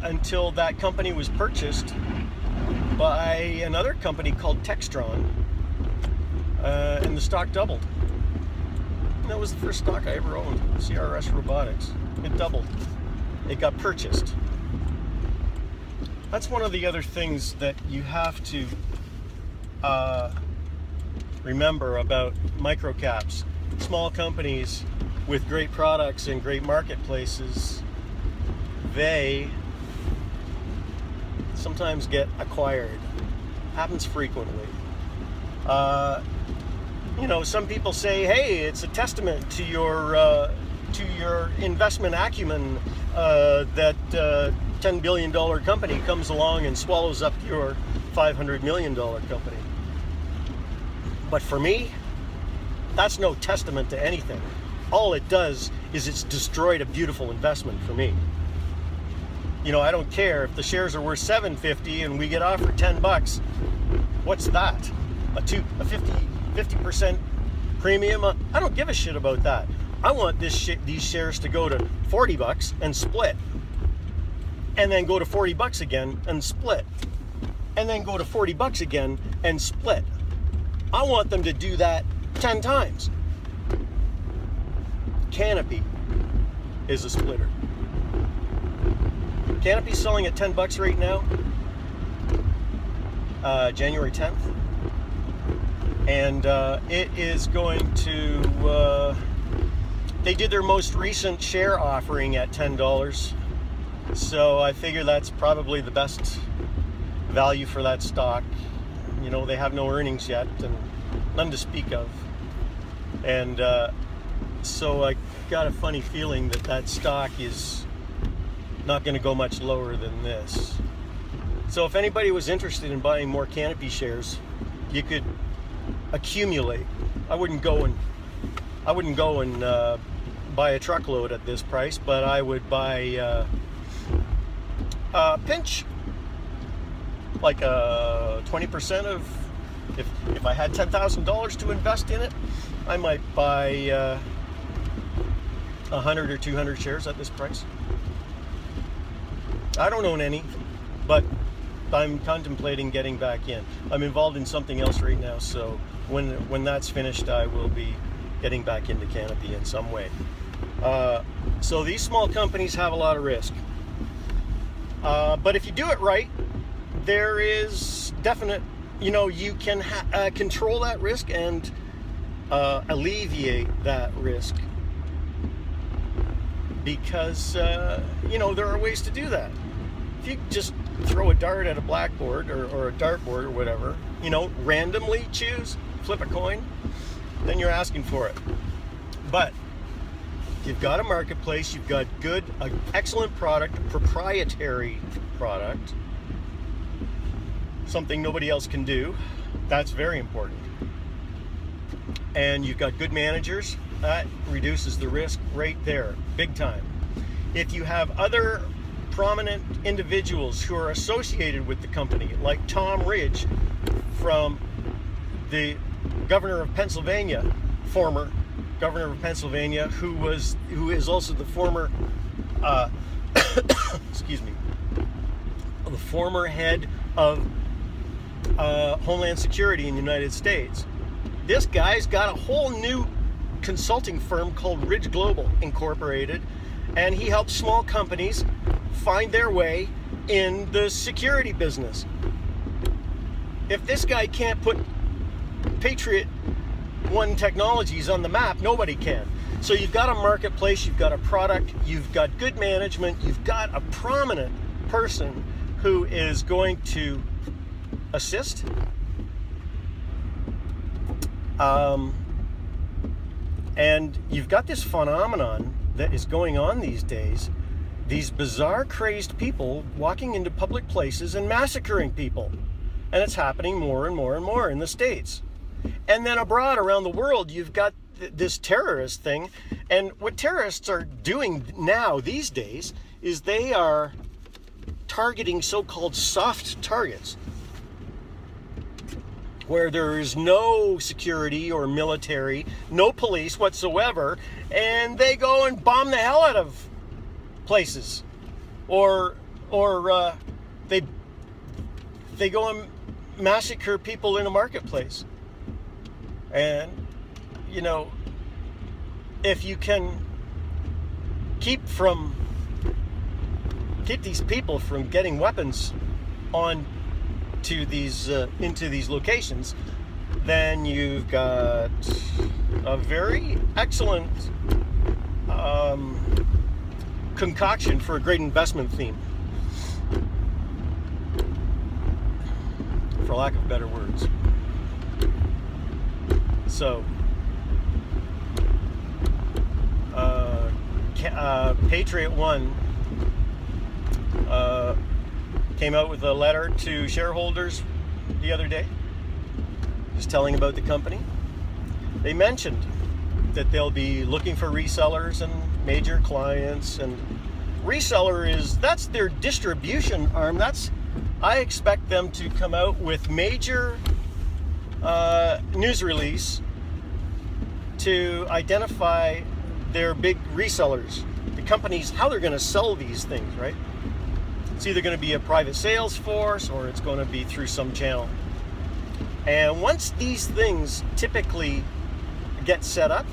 until that company was purchased by another company called Textron, and the stock doubled. And that was the first stock I ever owned, CRS Robotics. It doubled. It got purchased. That's one of the other things that you have to remember about microcaps. Small companies with great products and great marketplaces, they sometimes get acquired. Happens frequently. Some people say, hey, it's a testament to your investment acumen that $10 billion company comes along and swallows up your $500 million company. But for me, that's no testament to anything. All it does is it's destroyed a beautiful investment for me. I don't care if the shares are worth $7.50 and we get offered $10. What's that? A 50% premium? I don't give a shit about that. I want these shares to go to $40 and split, and then go to $40 again and split, and then go to $40 again and split. I want them to do that 10 times. Canopy is a splitter. Canopy's selling at $10 right now, January 10th. And it is going to, they did their most recent share offering at $10. So I figure that's probably the best value for that stock. They have no earnings yet and none to speak of. And so I got a funny feeling that stock is not going to go much lower than this. So if anybody was interested in buying more Canopy shares, you could accumulate. I wouldn't go and buy a truckload at this price, but I would buy a pinch, like 20% of. If I had $10,000 to invest in it, I might buy 100 or 200 shares at this price. I don't own any, but I'm contemplating getting back in. I'm involved in something else right now, so when that's finished, I will be getting back into Canopy in some way. So these small companies have a lot of risk. But if you do it right, there is definite, you can control that risk and alleviate that risk. Because, there are ways to do that. If you just throw a dart at a blackboard or a dartboard or whatever, randomly choose, flip a coin, then you're asking for it. But you've got a marketplace, you've got excellent product, proprietary product, something nobody else can do. That's very important. And you've got good managers. That reduces the risk right there, big time. If you have other prominent individuals who are associated with the company, like Tom Ridge, from the governor of Pennsylvania, former governor of Pennsylvania, who is also the former, excuse me, the former head of Homeland Security in the United States. This guy's got a whole new consulting firm called Ridge Global Incorporated, and he helps small companies find their way in the security business. If this guy can't put Patriot One Technologies on the map, nobody can. So you've got a marketplace, you've got a product, you've got good management, you've got a prominent person who is going to assist. And you've got this phenomenon that is going on these days, these bizarre, crazed people walking into public places and massacring people. And it's happening more and more and more in the States. And then abroad, around the world, you've got this terrorist thing. And what terrorists are doing now, these days, is they are targeting so-called soft targets, where there is no security or military, no police whatsoever, and they go and bomb the hell out of places, or or they go and massacre people in a marketplace. And if you can keep these people from getting weapons on to these into these locations, then you've got a very excellent concoction for a great investment theme, for lack of better words. So Patriot One came out with a letter to shareholders the other day, just telling about the company. They mentioned that they'll be looking for resellers and major clients, and that's their distribution arm. I expect them to come out with major news release to identify their big resellers, the companies, how they're going to sell these things, right? It's either going to be a private sales force or it's going to be through some channel. And once these things typically get set up,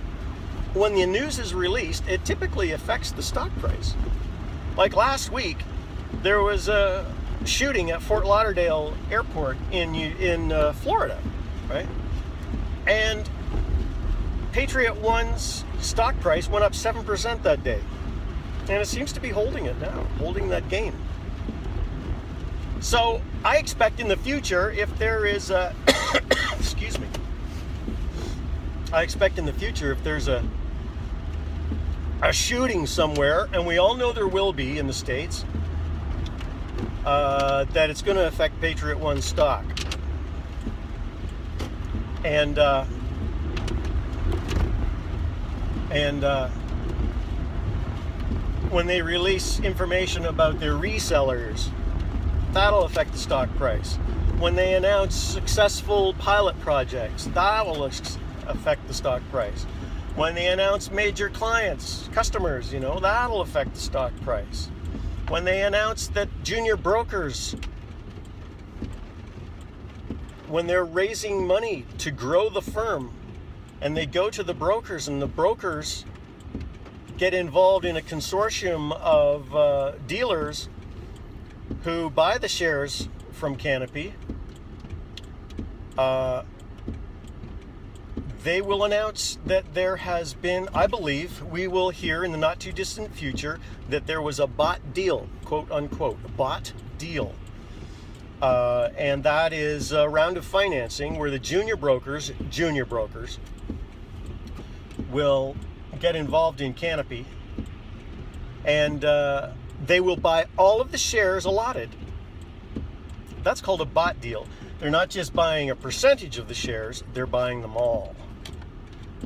when the news is released, it typically affects the stock price. Like last week, there was a shooting at Fort Lauderdale Airport in Florida, right? And Patriot One's stock price went up 7% that day. And it seems to be holding it now, holding that gain. So I expect in the future, if there is a, excuse me, I expect in the future if there's a shooting somewhere, and we all know there will be in the States, that it's going to affect Patriot One stock. And when they release information about their resellers, that'll affect the stock price. When they announce successful pilot projects, that will affect the stock price. When they announce major clients, customers, that'll affect the stock price. When they announce that junior brokers, when they're raising money to grow the firm, and they go to the brokers, and the brokers get involved in a consortium of dealers who buy the shares from Canopy, they will announce that there has been, I believe, we will hear in the not too distant future that there was a bought deal, quote unquote, a bought deal. And that is a round of financing where the junior brokers will get involved in Canopy, and they will buy all of the shares allotted. That's called a bought deal. They're not just buying a percentage of the shares, they're buying them all,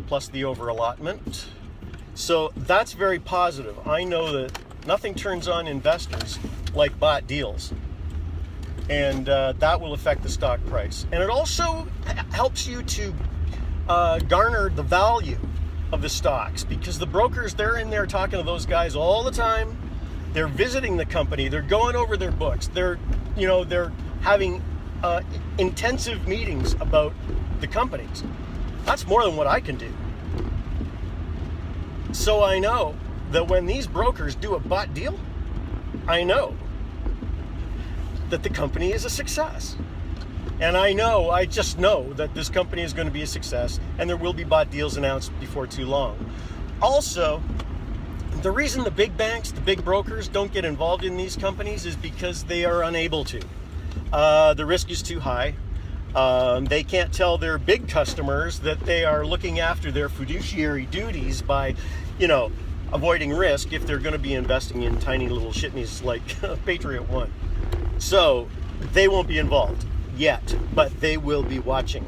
plus the over allotment. So that's very positive. I know that nothing turns on investors like bought deals, and that will affect the stock price. And it also helps you to garner the value of the stocks, because the brokers, they're in there talking to those guys all the time. They're visiting the company, they're going over their books, they're having intensive meetings about the companies. That's more than what I can do. So I know that when these brokers do a bought deal, I know that the company is a success. And I just know that this company is going to be a success, and there will be bought deals announced before too long. Also, the reason the big banks, the big brokers don't get involved in these companies is because they are unable to. The risk is too high. They can't tell their big customers that they are looking after their fiduciary duties by, avoiding risk if they're going to be investing in tiny little shitneys like Patriot One. So they won't be involved yet, but they will be watching.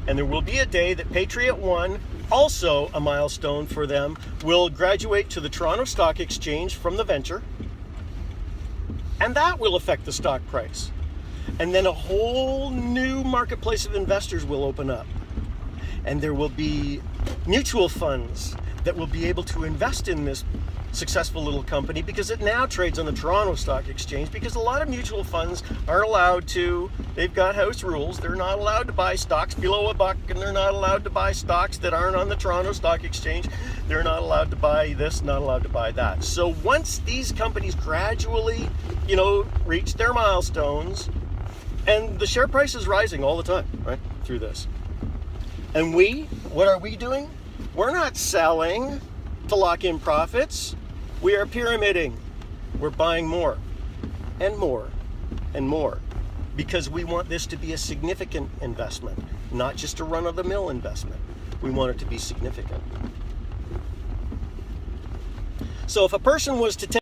And there will be a day that Patriot One, also a milestone for them, will graduate to the Toronto Stock Exchange from the venture, and that will affect the stock price. And then a whole new marketplace of investors will open up, and there will be mutual funds that will be able to invest in this successful little company because it now trades on the Toronto Stock Exchange, because a lot of mutual funds aren't allowed to, they've got house rules. They're not allowed to buy stocks below $1, and they're not allowed to buy stocks that aren't on the Toronto Stock Exchange. They're not allowed to buy this, not allowed to buy that. So once these companies gradually, reach their milestones, and the share price is rising all the time, right, through this. And what are we doing? We're not selling to lock in profits. We are pyramiding. We're buying more and more and more, because we want this to be a significant investment, not just a run-of-the-mill investment. We want it to be significant. So if a person was to take